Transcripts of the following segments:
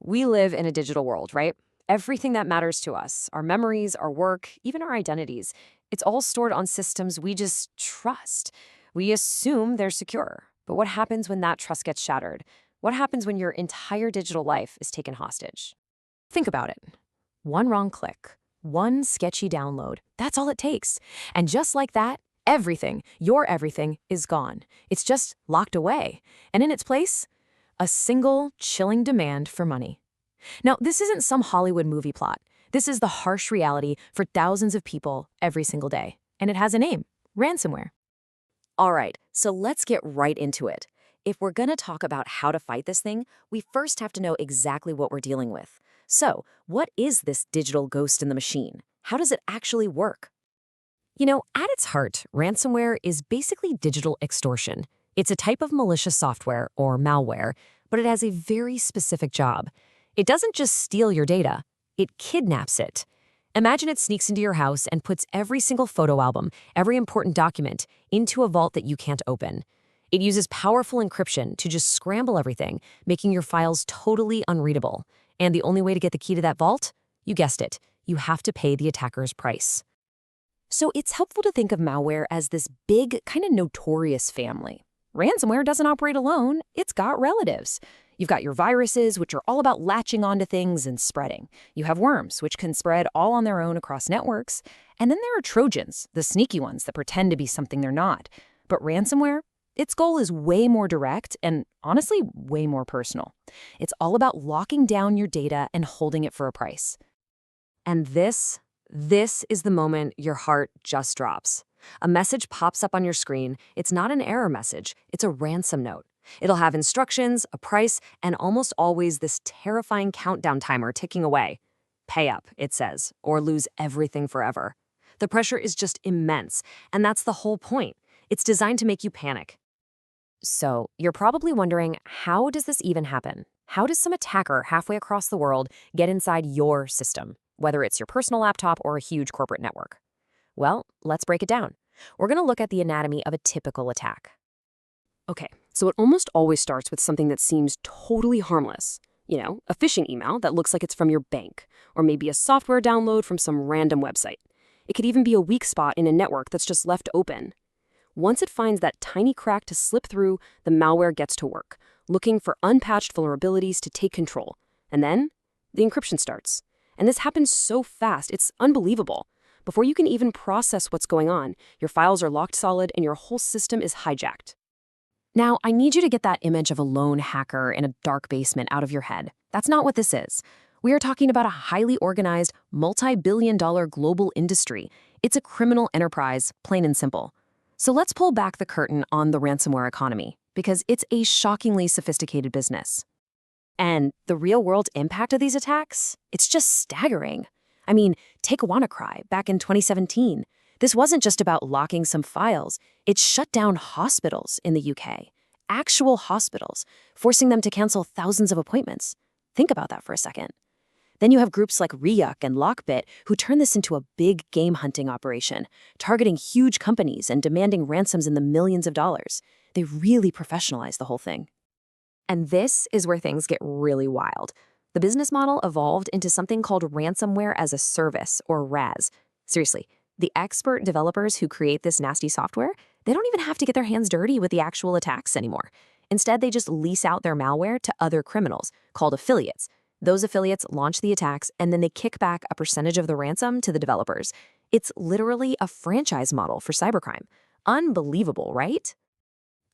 We live in a digital world, right? Everything that matters to us, our memories, our work, even our identities, it's all stored on systems we just trust. We assume they're secure. But what happens when that trust gets shattered? What happens when your entire digital life is taken hostage? Think about it. One wrong click, one sketchy download. That's all it takes. And just like that, everything, your everything, is gone. It's just locked away. And in its place, a single, chilling demand for money. Now, this isn't some Hollywood movie plot. This is the harsh reality for thousands of people every single day. And it has a name: ransomware. All right, so let's get right into it. If we're going to talk about how to fight this thing, we first have to know exactly what we're dealing with. So, what is this digital ghost in the machine? How does it actually work? At its heart, ransomware is basically digital extortion. It's a type of malicious software, or malware, but it has a very specific job. It doesn't just steal your data, it kidnaps it. Imagine it sneaks into your house and puts every single photo album, every important document, into a vault that you can't open. It uses powerful encryption to just scramble everything, making your files totally unreadable. And the only way to get the key to that vault? You guessed it, you have to pay the attacker's price. So it's helpful to think of malware as this big, kind of notorious family. Ransomware doesn't operate alone, it's got relatives. You've got your viruses, which are all about latching onto things and spreading. You have worms, which can spread all on their own across networks. And then there are Trojans, the sneaky ones that pretend to be something they're not. But ransomware, its goal is way more direct and, honestly, way more personal. It's all about locking down your data and holding it for a price. And this is the moment your heart just drops. A message pops up on your screen. It's not an error message, it's a ransom note. It'll have instructions, a price, and almost always this terrifying countdown timer ticking away. Pay up, it says, or lose everything forever. The pressure is just immense, and that's the whole point. It's designed to make you panic. So, you're probably wondering, how does this even happen? How does some attacker halfway across the world get inside your system, whether it's your personal laptop or a huge corporate network? Well, let's break it down. We're going to look at the anatomy of a typical attack. Okay, so it almost always starts with something that seems totally harmless. A phishing email that looks like it's from your bank, or maybe a software download from some random website. It could even be a weak spot in a network that's just left open. Once it finds that tiny crack to slip through, the malware gets to work, looking for unpatched vulnerabilities to take control. And then, the encryption starts. And this happens so fast, it's unbelievable. Before you can even process what's going on, your files are locked solid and your whole system is hijacked. Now, I need you to get that image of a lone hacker in a dark basement out of your head. That's not what this is. We are talking about a highly organized, multi-billion-dollar global industry. It's a criminal enterprise, plain and simple. So let's pull back the curtain on the ransomware economy, because it's a shockingly sophisticated business. And the real-world impact of these attacks? It's just staggering. I mean, take WannaCry back in 2017. This wasn't just about locking some files. It shut down hospitals in the UK. Actual hospitals, forcing them to cancel thousands of appointments. Think about that for a second. Then you have groups like Ryuk and Lockbit who turn this into a big game hunting operation, targeting huge companies and demanding ransoms in the millions of dollars. They really professionalize the whole thing. And this is where things get really wild. The business model evolved into something called ransomware as a service, or RAS. Seriously, the expert developers who create this nasty software, they don't even have to get their hands dirty with the actual attacks anymore. Instead, they just lease out their malware to other criminals, called affiliates. Those affiliates launch the attacks, and then they kick back a percentage of the ransom to the developers. It's literally a franchise model for cybercrime. Unbelievable, right?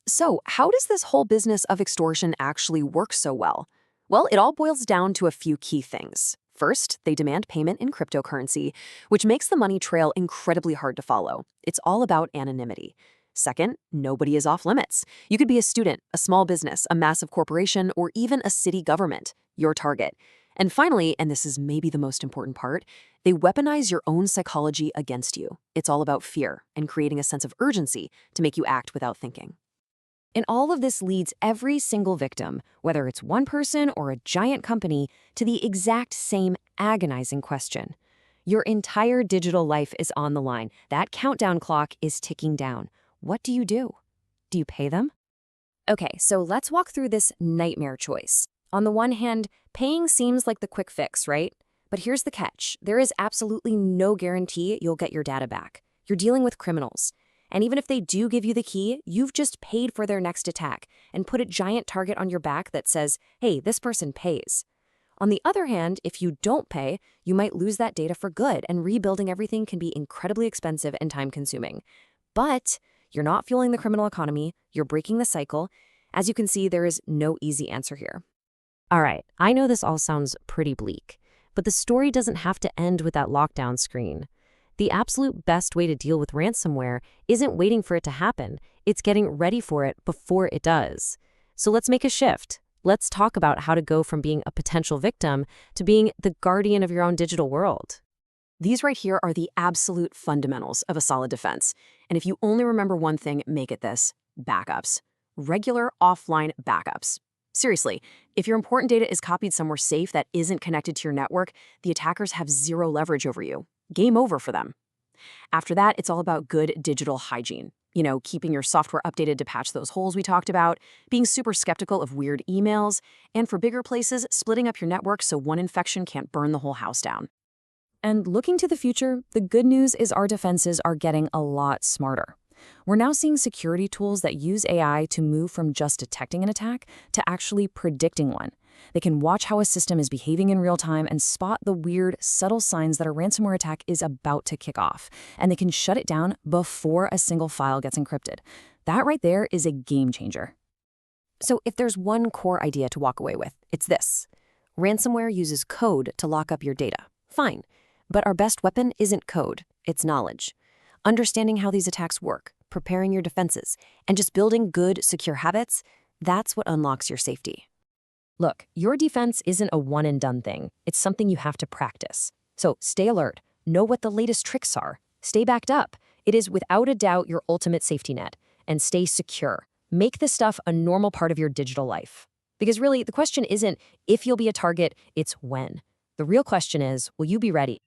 So, how does this whole business of extortion actually work so well? Well, it all boils down to a few key things. First, they demand payment in cryptocurrency, which makes the money trail incredibly hard to follow. It's all about anonymity. Second, nobody is off limits. You could be a student, a small business, a massive corporation, or even a city government, your target. And finally, and this is maybe the most important part, they weaponize your own psychology against you. It's all about fear and creating a sense of urgency to make you act without thinking. And all of this leads every single victim, whether it's one person or a giant company, to the exact same agonizing question. Your entire digital life is on the line. That countdown clock is ticking down. What do? Do you pay them? Okay, so let's walk through this nightmare choice. On the one hand, paying seems like the quick fix, right? But here's the catch. There is absolutely no guarantee you'll get your data back. You're dealing with criminals. And even if they do give you the key, you've just paid for their next attack and put a giant target on your back that says, hey, this person pays. On the other hand, if you don't pay, you might lose that data for good, and rebuilding everything can be incredibly expensive and time-consuming. But you're not fueling the criminal economy, you're breaking the cycle. As you can see, there is no easy answer here. All right, I know this all sounds pretty bleak, but the story doesn't have to end with that lockdown screen. The absolute best way to deal with ransomware isn't waiting for it to happen, it's getting ready for it before it does. So let's make a shift. Let's talk about how to go from being a potential victim to being the guardian of your own digital world. These right here are the absolute fundamentals of a solid defense. And if you only remember one thing, make it this: backups. Regular offline backups. Seriously, if your important data is copied somewhere safe that isn't connected to your network, the attackers have zero leverage over you. Game over for them. After that, it's all about good digital hygiene. Keeping your software updated to patch those holes we talked about, being super skeptical of weird emails, and for bigger places, splitting up your network so one infection can't burn the whole house down. And looking to the future, the good news is our defenses are getting a lot smarter. We're now seeing security tools that use AI to move from just detecting an attack to actually predicting one. They can watch how a system is behaving in real time and spot the weird, subtle signs that a ransomware attack is about to kick off. And they can shut it down before a single file gets encrypted. That right there is a game changer. So if there's one core idea to walk away with, it's this. Ransomware uses code to lock up your data. Fine. But our best weapon isn't code, it's knowledge. Understanding how these attacks work, preparing your defenses, and just building good, secure habits, that's what unlocks your safety. Look, your defense isn't a one-and-done thing. It's something you have to practice. So stay alert. Know what the latest tricks are. Stay backed up. It is without a doubt your ultimate safety net. And stay secure. Make this stuff a normal part of your digital life. Because really, the question isn't if you'll be a target, it's when. The real question is, will you be ready?